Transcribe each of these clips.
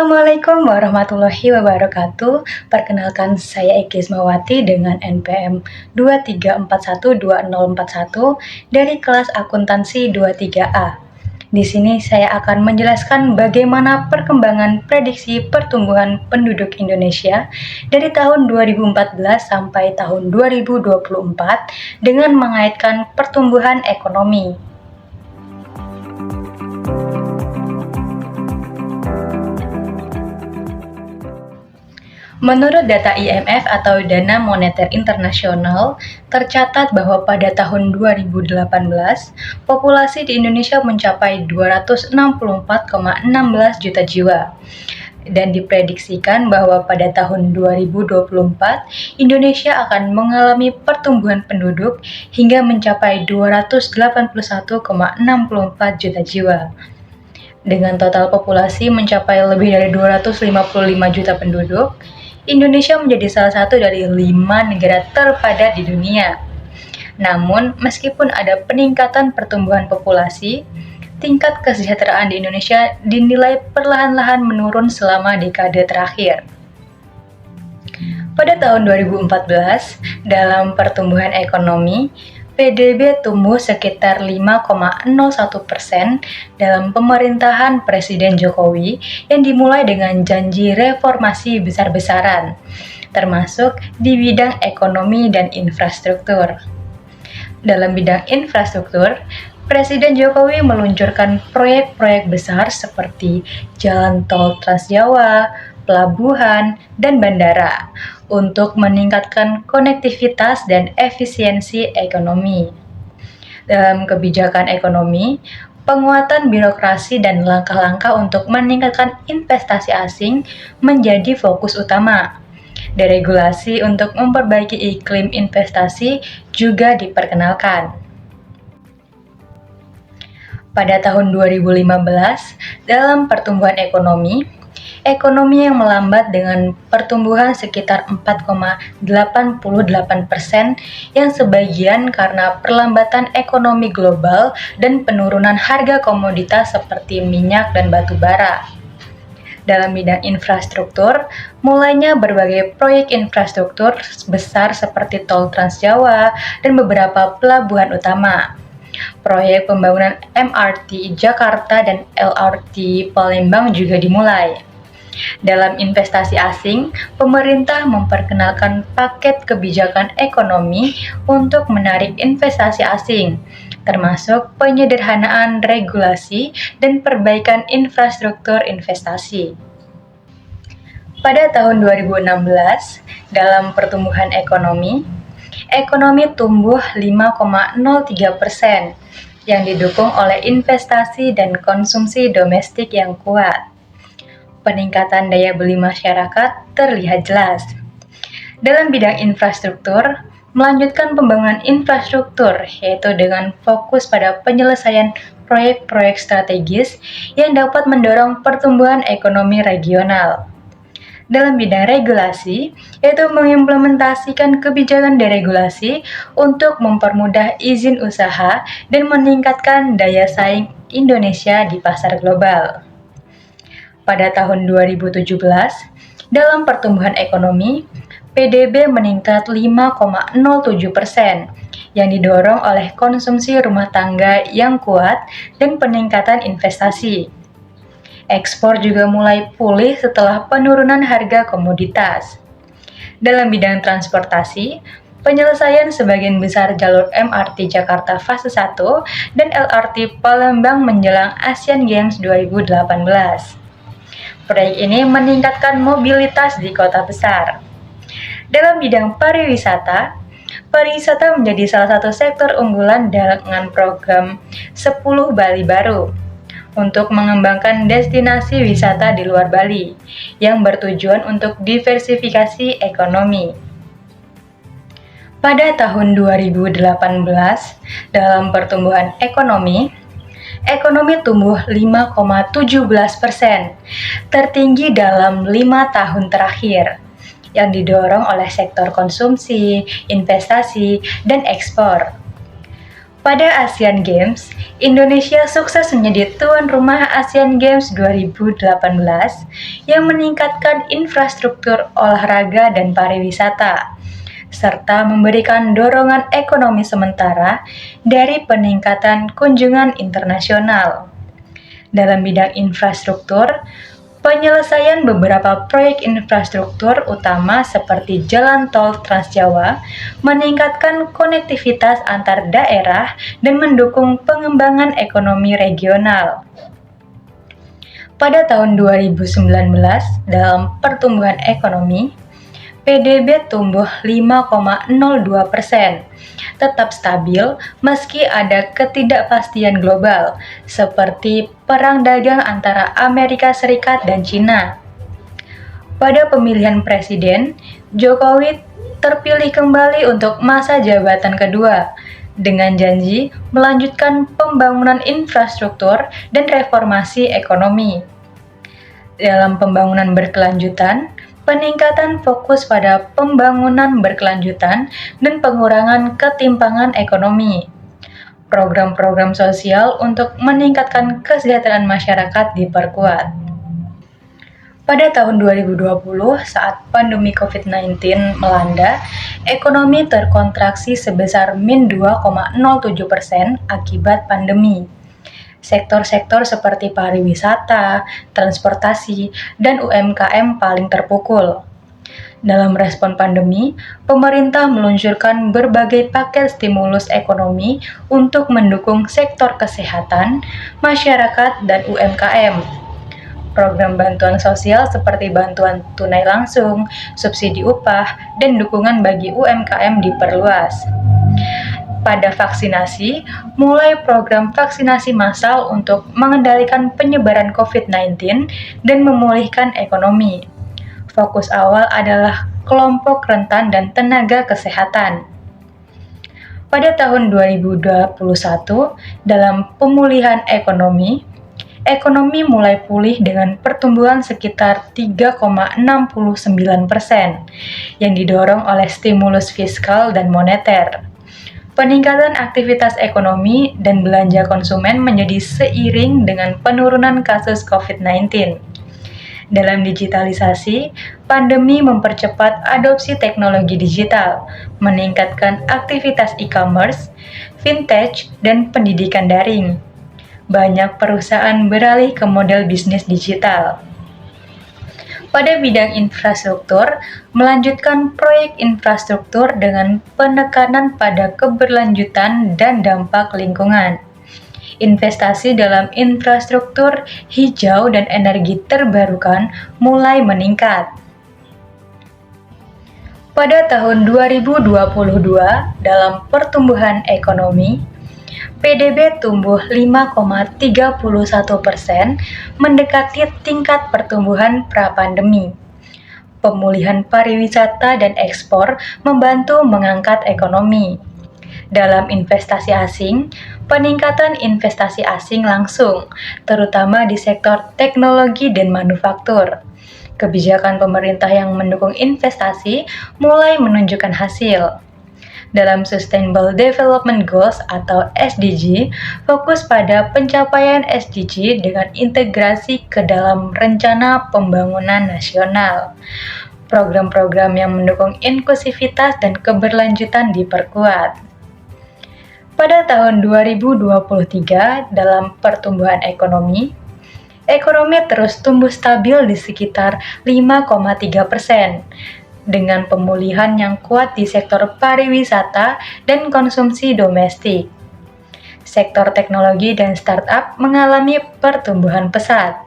Assalamualaikum warahmatullahi wabarakatuh. Perkenalkan, saya Eki Ismawati dengan NPM 23412041 dari kelas akuntansi 23A. Di sini saya akan menjelaskan bagaimana perkembangan prediksi pertumbuhan penduduk Indonesia dari tahun 2014 sampai tahun 2024 dengan mengaitkan pertumbuhan ekonomi. Menurut data IMF atau Dana Moneter Internasional, tercatat bahwa pada tahun 2018, populasi di Indonesia mencapai 264,16 juta jiwa. Dan diprediksikan bahwa pada tahun 2024, Indonesia akan mengalami pertumbuhan penduduk hingga mencapai 281,64 juta jiwa. Dengan total populasi mencapai lebih dari 255 juta penduduk, Indonesia menjadi salah satu dari 5 negara terpadat di dunia. Namun, meskipun ada peningkatan pertumbuhan populasi, tingkat kesejahteraan di Indonesia dinilai perlahan-lahan menurun selama dekade terakhir. Pada tahun 2014, dalam pertumbuhan ekonomi, PDB tumbuh sekitar 5,01% dalam pemerintahan Presiden Jokowi yang dimulai dengan janji reformasi besar-besaran, termasuk di bidang ekonomi dan infrastruktur. Dalam bidang infrastruktur, Presiden Jokowi meluncurkan proyek-proyek besar seperti jalan tol Trans Jawa, pelabuhan, dan bandara untuk meningkatkan konektivitas dan efisiensi ekonomi. Dalam kebijakan ekonomi, penguatan birokrasi dan langkah-langkah untuk meningkatkan investasi asing menjadi fokus utama. Deregulasi untuk memperbaiki iklim investasi juga diperkenalkan. Pada tahun 2015, dalam pertumbuhan ekonomi yang melambat dengan pertumbuhan sekitar 4,88% yang sebagian karena perlambatan ekonomi global dan penurunan harga komoditas seperti minyak dan batu bara. Dalam bidang infrastruktur, mulainya berbagai proyek infrastruktur besar seperti tol Trans Jawa dan beberapa pelabuhan utama. Proyek pembangunan MRT Jakarta dan LRT Palembang juga dimulai. Dalam investasi asing, pemerintah memperkenalkan paket kebijakan ekonomi untuk menarik investasi asing, termasuk penyederhanaan regulasi dan perbaikan infrastruktur investasi. Pada tahun 2016, dalam pertumbuhan ekonomi tumbuh 5,03%, yang didukung oleh investasi dan konsumsi domestik yang kuat. Peningkatan daya beli masyarakat terlihat jelas. Dalam bidang infrastruktur, melanjutkan pembangunan infrastruktur, yaitu dengan fokus pada penyelesaian proyek-proyek strategis yang dapat mendorong pertumbuhan ekonomi regional. Dalam bidang regulasi, yaitu mengimplementasikan kebijakan deregulasi untuk mempermudah izin usaha dan meningkatkan daya saing Indonesia di pasar global. Pada tahun 2017, dalam pertumbuhan ekonomi, PDB meningkat 5,07%, yang didorong oleh konsumsi rumah tangga yang kuat dan peningkatan investasi. Ekspor juga mulai pulih setelah penurunan harga komoditas. Dalam bidang transportasi, penyelesaian sebagian besar jalur MRT Jakarta fase 1 dan LRT Palembang menjelang Asian Games 2018. Proyek ini meningkatkan mobilitas di kota besar. Dalam bidang pariwisata menjadi salah satu sektor unggulan dengan program 10 Bali Baru untuk mengembangkan destinasi wisata di luar Bali yang bertujuan untuk diversifikasi ekonomi. Pada tahun 2018, dalam pertumbuhan ekonomi tumbuh 5,17%, tertinggi dalam 5 tahun terakhir, yang didorong oleh sektor konsumsi, investasi, dan ekspor. Pada Asian Games, Indonesia sukses menjadi tuan rumah Asian Games 2018 yang meningkatkan infrastruktur olahraga dan pariwisata, serta memberikan dorongan ekonomi sementara dari peningkatan kunjungan internasional. Dalam bidang infrastruktur, penyelesaian beberapa proyek infrastruktur utama seperti Jalan Tol Trans Jawa meningkatkan konektivitas antar daerah dan mendukung pengembangan ekonomi regional. Pada tahun 2019, dalam pertumbuhan ekonomi, PDB tumbuh 5,02%, tetap stabil meski ada ketidakpastian global, seperti perang dagang antara Amerika Serikat dan China. Pada pemilihan presiden, Jokowi terpilih kembali untuk masa jabatan kedua, dengan janji melanjutkan pembangunan infrastruktur dan reformasi ekonomi. Dalam pembangunan berkelanjutan, peningkatan fokus pada pembangunan berkelanjutan dan pengurangan ketimpangan ekonomi. Program-program sosial untuk meningkatkan kesejahteraan masyarakat diperkuat. Pada tahun 2020, saat pandemi COVID-19 melanda, ekonomi terkontraksi sebesar -2,07% akibat pandemi. Sektor-sektor seperti pariwisata, transportasi, dan UMKM paling terpukul. Dalam respon pandemi, pemerintah meluncurkan berbagai paket stimulus ekonomi untuk mendukung sektor kesehatan, masyarakat, dan UMKM. Program bantuan sosial seperti bantuan tunai langsung, subsidi upah, dan dukungan bagi UMKM diperluas. Pada vaksinasi, mulai program vaksinasi massal untuk mengendalikan penyebaran COVID-19 dan memulihkan ekonomi. Fokus awal adalah kelompok rentan dan tenaga kesehatan. Pada tahun 2021, dalam pemulihan ekonomi mulai pulih dengan pertumbuhan sekitar 3,69%, yang didorong oleh stimulus fiskal dan moneter. Peningkatan aktivitas ekonomi dan belanja konsumen menjadi seiring dengan penurunan kasus COVID-19. Dalam digitalisasi, pandemi mempercepat adopsi teknologi digital, meningkatkan aktivitas e-commerce, fintech, dan pendidikan daring. Banyak perusahaan beralih ke model bisnis digital. Pada bidang infrastruktur, melanjutkan proyek infrastruktur dengan penekanan pada keberlanjutan dan dampak lingkungan. Investasi dalam infrastruktur hijau dan energi terbarukan mulai meningkat. Pada tahun 2022, dalam pertumbuhan ekonomi, PDB tumbuh 5,31%, mendekati tingkat pertumbuhan pra-pandemi. Pemulihan pariwisata dan ekspor membantu mengangkat ekonomi. Dalam investasi asing, peningkatan investasi asing langsung, terutama di sektor teknologi dan manufaktur. Kebijakan pemerintah yang mendukung investasi mulai menunjukkan hasil. Dalam Sustainable Development Goals atau SDG, fokus pada pencapaian SDG dengan integrasi ke dalam rencana pembangunan nasional. Program-program yang mendukung inklusivitas dan keberlanjutan diperkuat. Pada tahun 2023, dalam pertumbuhan ekonomi terus tumbuh stabil di sekitar 5,3%. Dengan pemulihan yang kuat di sektor pariwisata dan konsumsi domestik. Sektor teknologi dan startup mengalami pertumbuhan pesat.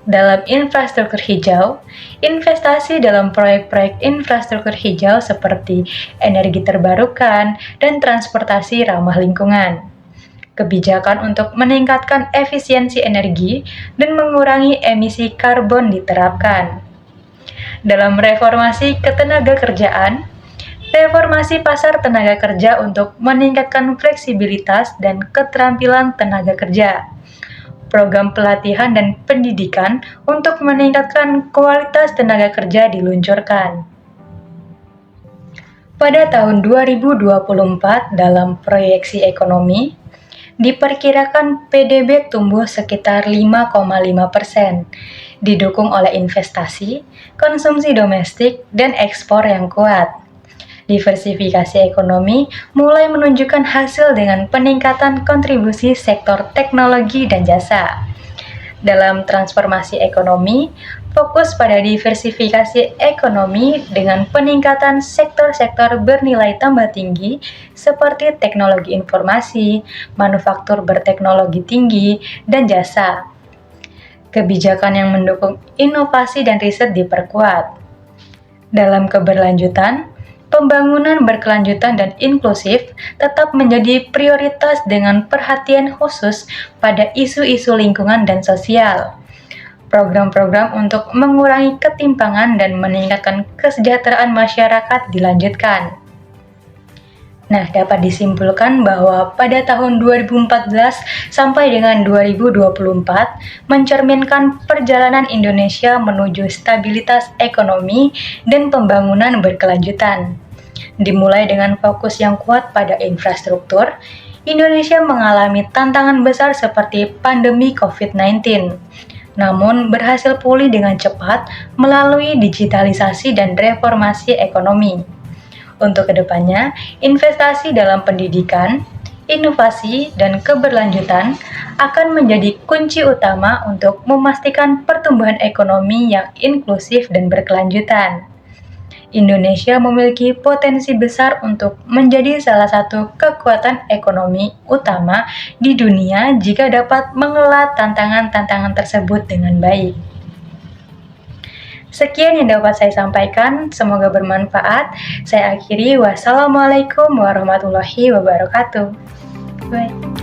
Dalam infrastruktur hijau, investasi dalam proyek-proyek infrastruktur hijau seperti energi terbarukan dan transportasi ramah lingkungan. Kebijakan untuk meningkatkan efisiensi energi dan mengurangi emisi karbon diterapkan. Dalam reformasi ketenagakerjaan, reformasi pasar tenaga kerja untuk meningkatkan fleksibilitas dan keterampilan tenaga kerja. Program pelatihan dan pendidikan untuk meningkatkan kualitas tenaga kerja diluncurkan. Pada tahun 2024 dalam proyeksi ekonomi, diperkirakan PDB tumbuh sekitar 5,5%, didukung oleh investasi, konsumsi domestik, dan ekspor yang kuat. Diversifikasi ekonomi mulai menunjukkan hasil dengan peningkatan kontribusi sektor teknologi dan jasa. Dalam transformasi ekonomi, fokus pada diversifikasi ekonomi dengan peningkatan sektor-sektor bernilai tambah tinggi seperti teknologi informasi, manufaktur berteknologi tinggi, dan jasa. Kebijakan yang mendukung inovasi dan riset diperkuat. Dalam keberlanjutan, pembangunan berkelanjutan dan inklusif tetap menjadi prioritas dengan perhatian khusus pada isu-isu lingkungan dan sosial. Program-program untuk mengurangi ketimpangan dan meningkatkan kesejahteraan masyarakat dilanjutkan. Nah, dapat disimpulkan bahwa pada tahun 2014 sampai dengan 2024 mencerminkan perjalanan Indonesia menuju stabilitas ekonomi dan pembangunan berkelanjutan. Dimulai dengan fokus yang kuat pada infrastruktur, Indonesia mengalami tantangan besar seperti pandemi COVID-19, namun berhasil pulih dengan cepat melalui digitalisasi dan reformasi ekonomi. Untuk kedepannya, investasi dalam pendidikan, inovasi, dan keberlanjutan akan menjadi kunci utama untuk memastikan pertumbuhan ekonomi yang inklusif dan berkelanjutan. Indonesia memiliki potensi besar untuk menjadi salah satu kekuatan ekonomi utama di dunia jika dapat mengelola tantangan-tantangan tersebut dengan baik. Sekian yang dapat saya sampaikan, semoga bermanfaat. Saya akhiri, wassalamualaikum warahmatullahi wabarakatuh. Bye.